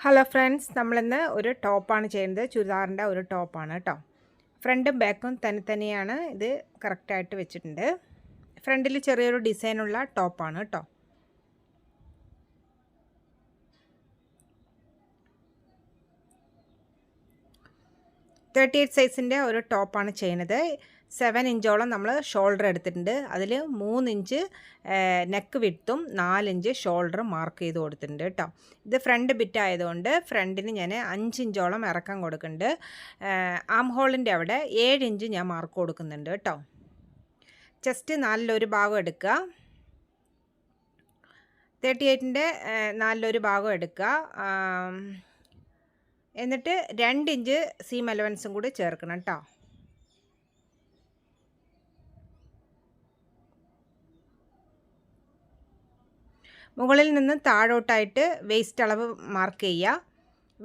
Hello friends, നമ്മളിന്ന് ഒരു ടോപ്പാണ് ചെയ്യുന്നത്. ചുരിദാറിൻ്റെ ഒരു ടോപ്പാണ് കേട്ടോ. ഫ്രണ്ടും ബാക്കും തന്നെയാണ് ഇത് കറക്റ്റായിട്ട് വെച്ചിട്ടുണ്ട്. ഫ്രണ്ടിൽ ചെറിയൊരു ഡിസൈനുള്ള ടോപ്പാണ് കേട്ടോ. തേർട്ടി 38 സൈസിൻ്റെ ഒരു ടോപ്പാണ് ചെയ്യുന്നത്. 7 ഇഞ്ചോളം നമ്മൾ ഷോൾഡർ എടുത്തിട്ടുണ്ട്. അതിൽ 3 ഇഞ്ച് നെക്ക് വിഡ്ത്തും 4 ഇഞ്ച് ഷോൾഡർ മാർക്ക് ചെയ്ത് കൊടുത്തിട്ടുണ്ട് കേട്ടോ. ഇത് ഫ്രണ്ട് ബിറ്റ് ആയതുകൊണ്ട് ഫ്രണ്ടിന് ഞാൻ 5 ഇഞ്ചോളം ഇറക്കം കൊടുക്കുന്നുണ്ട്. ആം ഹോളിൻ്റെ അവിടെ 7 ഇഞ്ച് ഞാൻ മാർക്ക് കൊടുക്കുന്നുണ്ട് കേട്ടോ. ചെസ്റ്റ് 4 ഭാഗം എടുക്കുക. 38ൻ്റെ 4 ഭാഗം എടുക്കുക. എന്നിട്ട് 2 ഇഞ്ച് സീം അലവൻസും കൂടി ചേർക്കണം കേട്ടോ. മുകളിൽ നിന്ന് താഴോട്ടായിട്ട് വേസ്റ്റ് അളവ് മാർക്ക് ചെയ്യുക.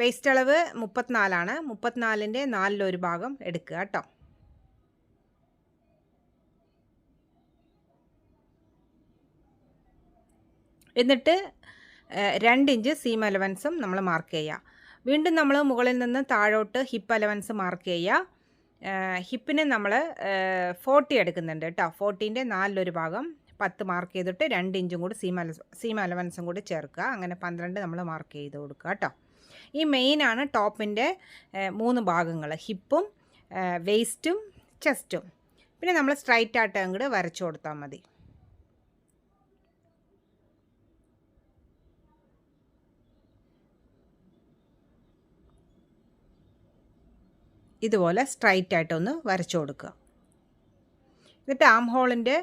വേസ്റ്റ് അളവ് 34 ആണ്. 34ൻ്റെ 4 ഭാഗം എടുക്കുക കേട്ടോ. എന്നിട്ട് 2 ഇഞ്ച് സീം അലവൻസും നമ്മൾ മാർക്ക് ചെയ്യുക. വീണ്ടും നമ്മൾ മുകളിൽ നിന്ന് താഴോട്ട് ഹിപ്പ് അലവൻസ് മാർക്ക് ചെയ്യുക. ഹിപ്പിന് നമ്മൾ 40 എടുക്കുന്നുണ്ട് കേട്ടോ. 40ൻ്റെ 4 ഭാഗം 10 മാർക്ക് ചെയ്തിട്ട് 2 ഇഞ്ചും കൂടി സീം അലവൻസും കൂടി ചേർക്കുക. അങ്ങനെ 12 നമ്മൾ മാർക്ക് ചെയ്ത് കൊടുക്കുക കേട്ടോ. ഈ മെയിനാണ് ടോപ്പിൻ്റെ 3 ഭാഗങ്ങൾ: ഹിപ്പും വേസ്റ്റും ചെസ്റ്റും. പിന്നെ നമ്മൾ സ്ട്രൈറ്റ് ആയിട്ട് അങ്ങോട്ട് വരച്ചു കൊടുത്താൽ മതി. ഇതുപോലെ സ്ട്രൈറ്റ് ആയിട്ടൊന്ന് വരച്ചു കൊടുക്കുക. എന്നിട്ട് ആം ഹോളിൻ്റെ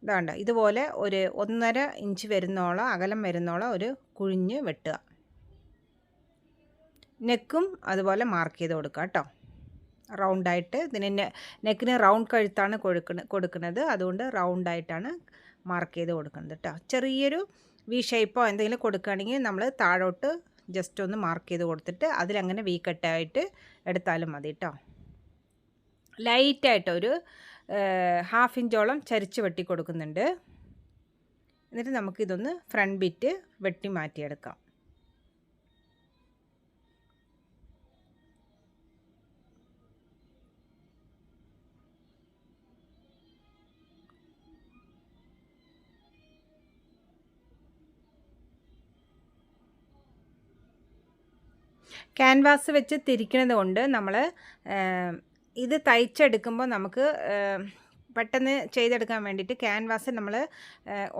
ഇതാണ്ട് ഇതുപോലെ ഒരു 1.5 ഇഞ്ച് വരുന്നോളം അകലം വരുന്നോളം ഒരു കുഴിഞ്ഞ് വെട്ടുക. നെക്കും അതുപോലെ മാർക്ക് ചെയ്ത് കൊടുക്കുക കേട്ടോ. റൗണ്ടായിട്ട് ഇതിന് നെക്കിന് റൗണ്ട് കഴുത്താണ് കൊടുക്കുന്നത്. അതുകൊണ്ട് റൗണ്ടായിട്ടാണ് മാർക്ക് ചെയ്ത് കൊടുക്കുന്നത് കേട്ടോ. ചെറിയൊരു വി ഷേപ്പോ എന്തെങ്കിലും കൊടുക്കുകയാണെങ്കിൽ നമ്മൾ താഴോട്ട് ജസ്റ്റ് ഒന്ന് മാർക്ക് ചെയ്ത് കൊടുത്തിട്ട് അതിലങ്ങനെ വി കട്ടായിട്ട് എടുത്താലും മതി കേട്ടോ. ലൈറ്റായിട്ട് ഒരു 1/2 ഇഞ്ചോളം ചരിച്ച് വെട്ടി കൊടുക്കുന്നുണ്ട്. എന്നിട്ട് നമുക്കിതൊന്ന് ഫ്രണ്ട് ബിറ്റ് വെട്ടി മാറ്റിയെടുക്കാം. ക്യാൻവാസ് വെച്ച് തിരിക്കുന്നത് കൊണ്ട് നമ്മൾ ഇത് തയ്ച്ചെടുക്കുമ്പോൾ നമുക്ക് പെട്ടെന്ന് ചെയ്തെടുക്കാൻ വേണ്ടിയിട്ട് ക്യാൻവാസ് നമ്മൾ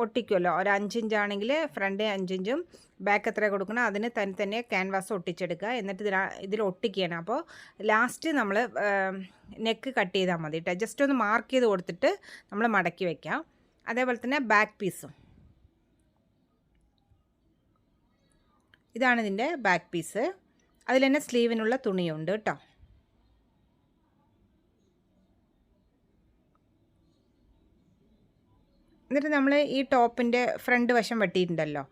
ഒട്ടിക്കുമല്ലോ. ഒരു 5 ഇഞ്ചാണെങ്കിൽ ഫ്രണ്ട് 5 ഇഞ്ചും ബാക്ക് എത്ര കൊടുക്കണം അതിന് തന്നെ ക്യാൻവാസ് ഒട്ടിച്ചെടുക്കുക. എന്നിട്ട് ഇതിൽ ഒട്ടിക്കുകയാണ്. അപ്പോൾ ലാസ്റ്റ് നമ്മൾ നെക്ക് കട്ട് ചെയ്താൽ മതി കേട്ടോ. ജസ്റ്റ് ഒന്ന് മാർക്ക് ചെയ്ത് കൊടുത്തിട്ട് നമ്മൾ മടക്കി വയ്ക്കാം. അതേപോലെ തന്നെ ബാക്ക് പീസും. ഇതാണ് ഇതിൻ്റെ ബാക്ക് പീസ്. അതിൽ തന്നെ സ്ലീവിനുള്ള തുണിയുണ്ട് കേട്ടോ. എന്നിട്ട് നമ്മൾ ഈ ടോപ്പിൻ്റെ ഫ്രണ്ട് വശം വെട്ടിയിട്ടുണ്ടല്ലോ,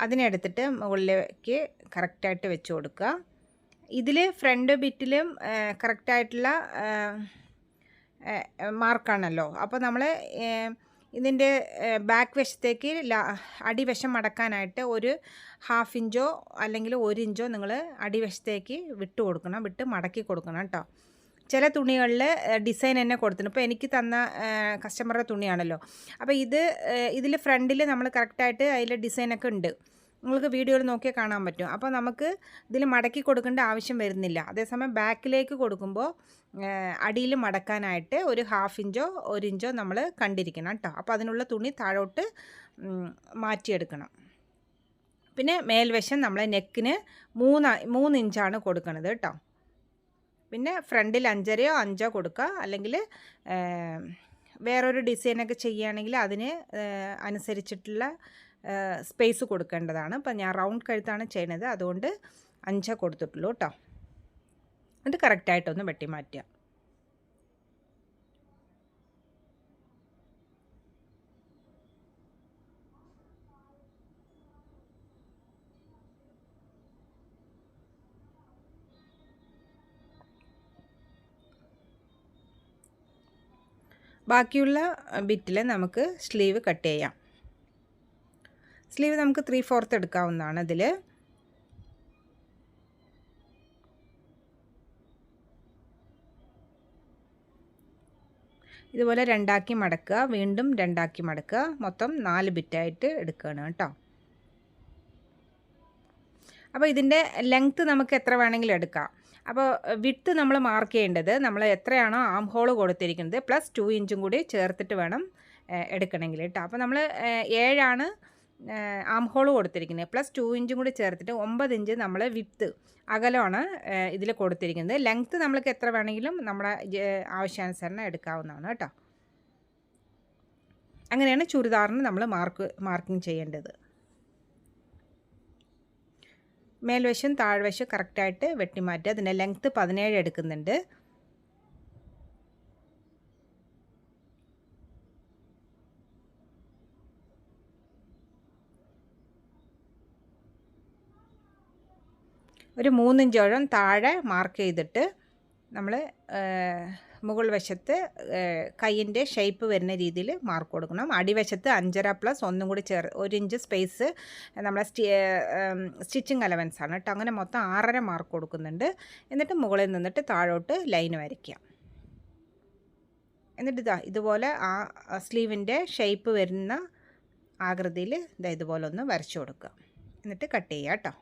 അതിനെടുത്തിട്ട് മുകളിലേക്ക് കറക്റ്റായിട്ട് വെച്ച് കൊടുക്കുക. ഇതിൽ ഫ്രണ്ട് ബിറ്റിലും കറക്റ്റായിട്ടുള്ള മാർക്കാണല്ലോ. അപ്പോൾ നമ്മൾ ഇതിൻ്റെ ബാക്ക് വശത്തേക്ക് അടിവശം മടക്കാനായിട്ട് ഒരു 1/2 ഇഞ്ചോ അല്ലെങ്കിൽ 1 ഇഞ്ചോ നിങ്ങൾ അടിവശത്തേക്ക് വിട്ട് മടക്കി കൊടുക്കണം കേട്ടോ. ചില തുണികളിൽ ഡിസൈൻ തന്നെ കൊടുത്തിട്ടുണ്ട്. ഇപ്പോൾ എനിക്ക് തന്ന കസ്റ്റമറുടെ തുണിയാണല്ലോ. അപ്പോൾ ഇതിൽ ഫ്രണ്ടിൽ നമ്മൾ കറക്റ്റായിട്ട് അതിൽ ഡിസൈനൊക്കെ ഉണ്ട്. നിങ്ങൾക്ക് വീഡിയോയിൽ നോക്കിയാൽ കാണാൻ പറ്റും. അപ്പോൾ നമുക്ക് ഇതിൽ മടക്കി കൊടുക്കേണ്ട ആവശ്യം വരുന്നില്ല. അതേസമയം ബാക്കിലേക്ക് കൊടുക്കുമ്പോൾ അടിയിൽ മടക്കാനായിട്ട് ഒരു 1/2 ഇഞ്ചോ 1 ഇഞ്ചോ നമ്മൾ കണ്ടിരിക്കണം കേട്ടോ. അപ്പോൾ അതിനുള്ള തുണി താഴോട്ട് മാറ്റിയെടുക്കണം. പിന്നെ മേൽവശം നമ്മൾ നെക്കിന് 3 ഇഞ്ചാണ് കൊടുക്കുന്നത് കേട്ടോ. പിന്നെ ഫ്രണ്ടിൽ 5.5 5 കൊടുക്കുക. അല്ലെങ്കിൽ വേറൊരു ഡിസൈനൊക്കെ ചെയ്യുകയാണെങ്കിൽ അതിന് അനുസരിച്ചിട്ടുള്ള സ്പേസ് കൊടുക്കേണ്ടതാണ്. അപ്പം ഞാൻ റൗണ്ട് കഴുത്താണ് ചെയ്യുന്നത്, അതുകൊണ്ട് 5 കൊടുത്തിട്ടുള്ളൂ കേട്ടോ. എന്നിട്ട് കറക്റ്റായിട്ടൊന്ന് വെട്ടി മാറ്റുക. ബാക്കിയുള്ള ബിറ്റിൽ നമുക്ക് സ്ലീവ് കട്ട് ചെയ്യാം. സ്ലീവ് നമുക്ക് 3/4 എടുക്കാവുന്നതാണ്. ഇതിൽ ഇതുപോലെ രണ്ടാക്കി മടക്കുക, വീണ്ടും രണ്ടാക്കി മടക്കുക. മൊത്തം 4 ബിറ്റായിട്ട് എടുക്കുകയാണ് കേട്ടോ. അപ്പോൾ ഇതിൻ്റെ ലെങ്ത്ത് നമുക്ക് എത്ര വേണമെങ്കിലും എടുക്കാം. അപ്പോൾ വിഡ്ത്ത് നമ്മൾ മാർക്ക് ചെയ്യേണ്ടത് നമ്മൾ എത്രയാണോ ആം ഹോൾ കൊടുത്തിരിക്കുന്നത് പ്ലസ് 2 ഇഞ്ചും കൂടി ചേർത്തിട്ട് വേണം എടുക്കണമെങ്കിൽ കേട്ടോ. അപ്പോൾ നമ്മൾ 7 ആണ് ആം ഹോൾ കൊടുത്തിരിക്കുന്നത്, പ്ലസ് 2 ഇഞ്ചും കൂടി ചേർത്തിട്ട് 9 ഇഞ്ച് നമ്മൾ വിഡ്ത്ത് അകലമാണ് ഇതിൽ കൊടുത്തിരിക്കുന്നത്. ലെങ്ത്ത് നമ്മൾക്ക് എത്ര വേണമെങ്കിലും നമ്മുടെ ആവശ്യാനുസരണം എടുക്കാവുന്നതാണ് കേട്ടോ. അങ്ങനെയാണ് ചുരിദാറിന് നമ്മൾ മാർക്കിങ് ചെയ്യേണ്ടത്. മേൽവശം താഴ്വശം കറക്റ്റായിട്ട് വെട്ടിമാറ്റുക. അതിൻ്റെ ലെങ്ത്ത് 17 എടുക്കുന്നുണ്ട്. ഒരു 3 ഇഞ്ചോളം താഴെ മാർക്ക് ചെയ്തിട്ട് നമ്മൾ മുകൾ വശത്ത് കൈയിൻ്റെ ഷേപ്പ് വരുന്ന രീതിയിൽ മാർക്ക് കൊടുക്കണം. അടിവശത്ത് 5.5 പ്ലസ് 1 കൂടി 1 ഇഞ്ച് സ്പേസ് നമ്മളെ സ്റ്റിച്ചിങ് അലവൻസ് ആണ് കേട്ടോ. അങ്ങനെ മൊത്തം 6.5 മാർക്ക് കൊടുക്കുന്നുണ്ട്. എന്നിട്ട് മുകളിൽ നിന്നിട്ട് താഴോട്ട് ലൈൻ വരയ്ക്കുക. എന്നിട്ട് ഇതുപോലെ ആ സ്ലീവിൻ്റെ ഷേപ്പ് വരുന്ന ആകൃതിയിൽ ഇതുപോലെ ഒന്ന് വരച്ചു കൊടുക്കുക. എന്നിട്ട് കട്ട് ചെയ്യുക കേട്ടോ.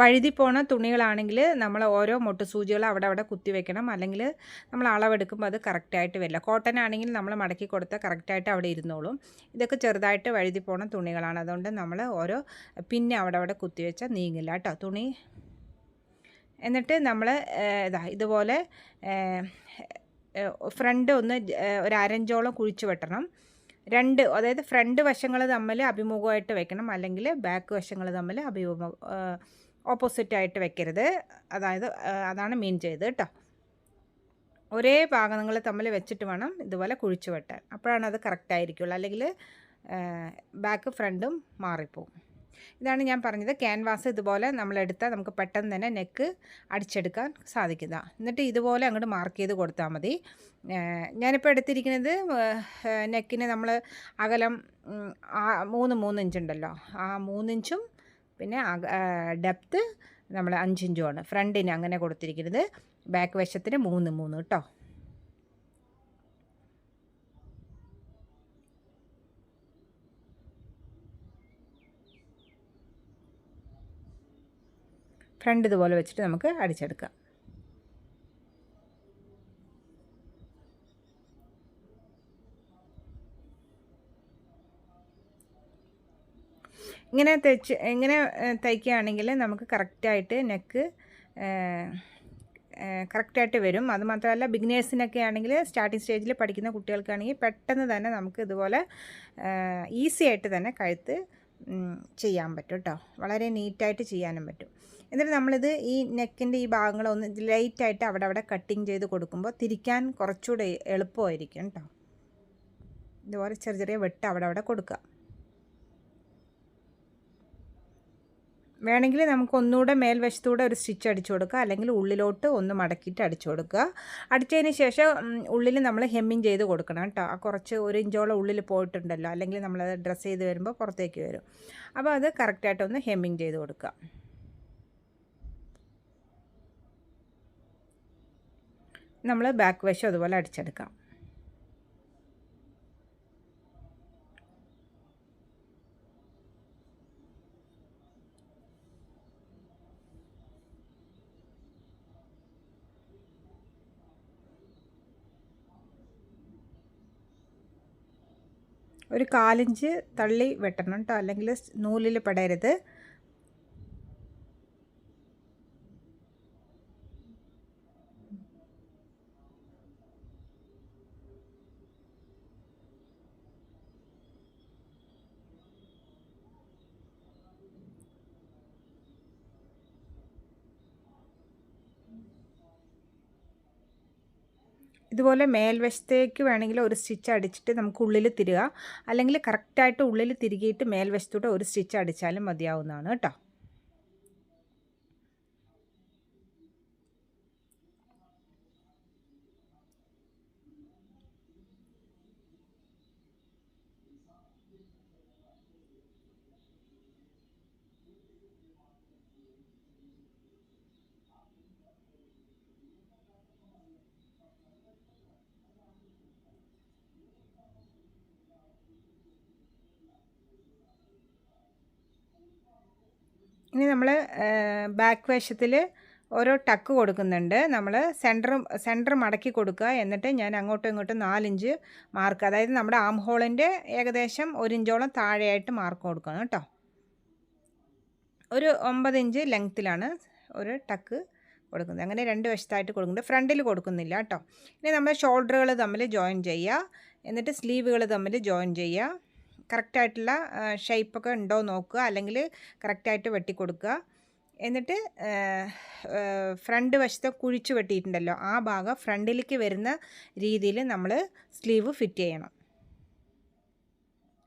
വഴുതി പോണ തുണികളാണെങ്കിൽ നമ്മൾ ഓരോ മുട്ട് സൂചികൾ അവിടെ കുത്തി വെക്കണം, അല്ലെങ്കിൽ നമ്മൾ അളവെടുക്കുമ്പോൾ അത് കറക്റ്റായിട്ട് വരില്ല. കോട്ടൺ ആണെങ്കിൽ നമ്മൾ മടക്കി കൊടുത്താൽ കറക്റ്റായിട്ട് അവിടെ ഇരുന്നോളും. ഇതൊക്കെ ചെറുതായിട്ട് വഴുതി പോണ തുണികളാണ്, അതുകൊണ്ട് നമ്മൾ ഓരോ പിന്നെ അവിടെ കുത്തി വെച്ചാൽ നീങ്ങില്ല കേട്ടോ തുണി. എന്നിട്ട് നമ്മൾ ഇതുപോലെ ഫ്രണ്ട് ഒന്ന് ഒരു അരഞ്ചോളം കുഴിച്ച് വെട്ടണം. അതായത് ഫ്രണ്ട് വശങ്ങൾ തമ്മിൽ അഭിമുഖമായിട്ട് വെക്കണം, അല്ലെങ്കിൽ ബാക്ക് വശങ്ങൾ തമ്മിൽ ഓപ്പോസിറ്റായിട്ട് വെക്കരുത്. അതാണ് മീൻ ചെയ്ത് കേട്ടോ. ഒരേ ഭാഗങ്ങൾ തമ്മിൽ വെച്ചിട്ട് വേണം ഇതുപോലെ കുഴിച്ച് വെട്ടാൻ, അപ്പോഴാണ് അത് കറക്റ്റായിരിക്കുള്ളൂ. അല്ലെങ്കിൽ ബാക്ക് ഫ്രണ്ടും മാറിപ്പോവും. ഇതാണ് ഞാൻ പറഞ്ഞത്. ക്യാൻവാസ് ഇതുപോലെ നമ്മളെടുത്താൽ നമുക്ക് പെട്ടെന്ന് തന്നെ നെക്ക് അടിച്ചെടുക്കാൻ സാധിക്കുക. എന്നിട്ട് ഇതുപോലെ അങ്ങോട്ട് മാർക്ക് ചെയ്ത് കൊടുത്താൽ മതി. ഞാനിപ്പോൾ എടുത്തിരിക്കുന്നത് നെക്കിന് നമ്മൾ അകലം 3 ഇഞ്ചുണ്ടല്ലോ, ആ 3 ഇഞ്ചും പിന്നെ ഡെപ്ത്ത് നമ്മൾ 5 ഇഞ്ചുമാണ് ഫ്രണ്ടിന് അങ്ങനെ കൊടുത്തിരിക്കുന്നത്. ബാക്ക് വശത്തിന് 3 കേട്ടോ. ഫ്രണ്ട് ഇതുപോലെ വെച്ചിട്ട് നമുക്ക് അടിച്ചെടുക്കാം. ഇങ്ങനെ തയ്ക്കുകയാണെങ്കിൽ നമുക്ക് കറക്റ്റായിട്ട് നെക്ക് കറക്റ്റായിട്ട് വരും. അതുമാത്രമല്ല ബിഗിനേഴ്സിനൊക്കെ ആണെങ്കിൽ സ്റ്റാർട്ടിങ് സ്റ്റേജിൽ പഠിക്കുന്ന കുട്ടികൾക്കാണെങ്കിൽ പെട്ടെന്ന് തന്നെ നമുക്ക് ഇതുപോലെ ഈസി ആയിട്ട് തന്നെ കഴുത്ത് ചെയ്യാൻ പറ്റും കേട്ടോ. വളരെ നീറ്റായിട്ട് ചെയ്യാനും പറ്റും. എന്നിട്ട് നമ്മളിത് ഈ നെക്കിൻ്റെ ഈ ഭാഗങ്ങളൊന്ന് ലൈറ്റായിട്ട് അവിടെ കട്ടിങ് ചെയ്ത് കൊടുക്കുമ്പോൾ തിരിക്കാൻ കുറച്ചുകൂടെ എളുപ്പമായിരിക്കും കേട്ടോ. ഇതുപോലെ ചെറിയ വെട്ട് അവിടെ കൊടുക്കുക. വേണമെങ്കിൽ നമുക്ക് ഒന്നുകൂടെ മേൽവശത്തൂടെ ഒരു സ്റ്റിച്ച് അടിച്ചു കൊടുക്കുക, അല്ലെങ്കിൽ ഉള്ളിലോട്ട് ഒന്ന് മടക്കിയിട്ട് അടിച്ചു കൊടുക്കുക. അടിച്ചതിന് ശേഷം ഉള്ളിൽ നമ്മൾ ഹെമ്മിങ് ചെയ്ത് കൊടുക്കണം കേട്ടോ. ആ കുറച്ച് 1 ഇഞ്ചോളം ഉള്ളിൽ പോയിട്ടുണ്ടല്ലോ, അല്ലെങ്കിൽ നമ്മളത് ഡ്രസ്സ് ചെയ്ത് വരുമ്പോൾ പുറത്തേക്ക് വരും. അപ്പോൾ അത് കറക്റ്റായിട്ടൊന്ന് ഹെമ്മിങ് ചെയ്ത് കൊടുക്കുക. നമ്മൾ ബാക്ക് വശം അതുപോലെ അടിച്ചെടുക്കാം. ഒരു 1/4 ഇഞ്ച് തള്ളി വെട്ടണം കേട്ടോ, അല്ലെങ്കിൽ നൂലിൽ പെടരുത്. ഇതുപോലെ മേൽവശത്തേക്ക് വേണമെങ്കിൽ ഒരു സ്റ്റിച്ച് അടിച്ചിട്ട് നമുക്ക് ഉള്ളിൽ തിരുക, അല്ലെങ്കിൽ കറക്റ്റായിട്ട് ഉള്ളിൽ തിരുകിയിട്ട് മേൽവശത്തൂടെ ഒരു സ്റ്റിച്ച് അടിച്ചാലും മതിയാവുന്നതാണ് കേട്ടോ. ഇനി നമ്മൾ ബാക്ക് വശത്തിൽ ഓരോ ടക്ക് കൊടുക്കുന്നുണ്ട്. നമ്മൾ സെൻറ്റർ മടക്കി കൊടുക്കുക. എന്നിട്ട് ഞാൻ അങ്ങോട്ടും ഇങ്ങോട്ടും 4 ഇഞ്ച് മാർക്ക്, അതായത് നമ്മുടെ ആം ഹോളിൻ്റെ ഏകദേശം 1 ഇഞ്ചോളം താഴെയായിട്ട് മാർക്ക് കൊടുക്കണം കേട്ടോ. ഒരു 9 ഇഞ്ച് ലെങ്ത്തിലാണ് ഒരു ടക്ക് കൊടുക്കുന്നത്. അങ്ങനെ 2 വശത്തായിട്ട് കൊടുക്കുന്നുണ്ട്, ഫ്രണ്ടിൽ കൊടുക്കുന്നില്ല കേട്ടോ. ഇനി നമ്മൾ ഷോൾഡറുകൾ തമ്മിൽ ജോയിൻ ചെയ്യുക. എന്നിട്ട് സ്ലീവുകൾ തമ്മിൽ ജോയിൻ ചെയ്യുക. കറക്റ്റായിട്ടുള്ള ഷേപ്പൊക്കെ ഉണ്ടോ നോക്കുക, അല്ലെങ്കിൽ കറക്റ്റായിട്ട് വെട്ടിക്കൊടുക്കുക. എന്നിട്ട് ഫ്രണ്ട് വശത്തെ കുഴിച്ച് വെട്ടിയിട്ടുണ്ടല്ലോ, ആ ഭാഗം ഫ്രണ്ടിലേക്ക് വരുന്ന രീതിയിൽ നമ്മൾ സ്ലീവ് ഫിറ്റ് ചെയ്യണം.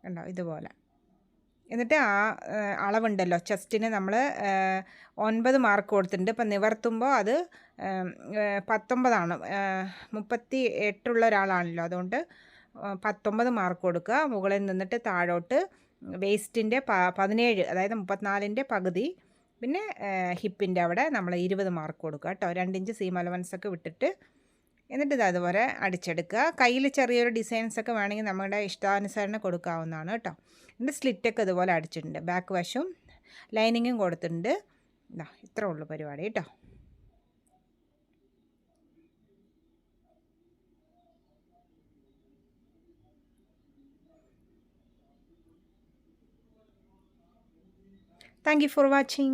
കണ്ടോ, ഇതുപോലെ. എന്നിട്ട് ആ അളവുണ്ടല്ലോ ചെസ്റ്റിന് നമ്മൾ 9 മാർക്ക് കൊടുത്തിട്ടുണ്ട്. ഇപ്പം നിവർത്തുമ്പോൾ അത് 19 38 ഉള്ള ഒരാളാണല്ലോ, അതുകൊണ്ട് 19 മാർക്ക് കൊടുക്കുക. മുകളിൽ നിന്നിട്ട് താഴോട്ട് വേസ്റ്റിൻ്റെ 17, അതായത് 34ൻ്റെ പകുതി, പിന്നെ ഹിപ്പിൻ്റെ അവിടെ നമ്മൾ 20 മാർക്ക് കൊടുക്കുക കേട്ടോ. 2 ഇഞ്ച് സീം അലവൻസൊക്കെ വിട്ടിട്ട്. എന്നിട്ട് ഇത് അതുപോലെ അടിച്ചെടുക്കുക. കയ്യിൽ ചെറിയൊരു ഡിസൈൻസൊക്കെ വേണമെങ്കിൽ നമ്മുടെ ഇഷ്ടാനുസരണം കൊടുക്കാവുന്നതാണ് കേട്ടോ. എന്നിട്ട് സ്ലിറ്റൊക്കെ ഇതുപോലെ അടിച്ചിട്ടുണ്ട്. ബാക്ക് വശവും ലൈനിങ്ങും കൊടുത്തിട്ടുണ്ട്. ഇത്രേ ഉള്ളൂ പരിപാടി കേട്ടോ. Thank you for watching.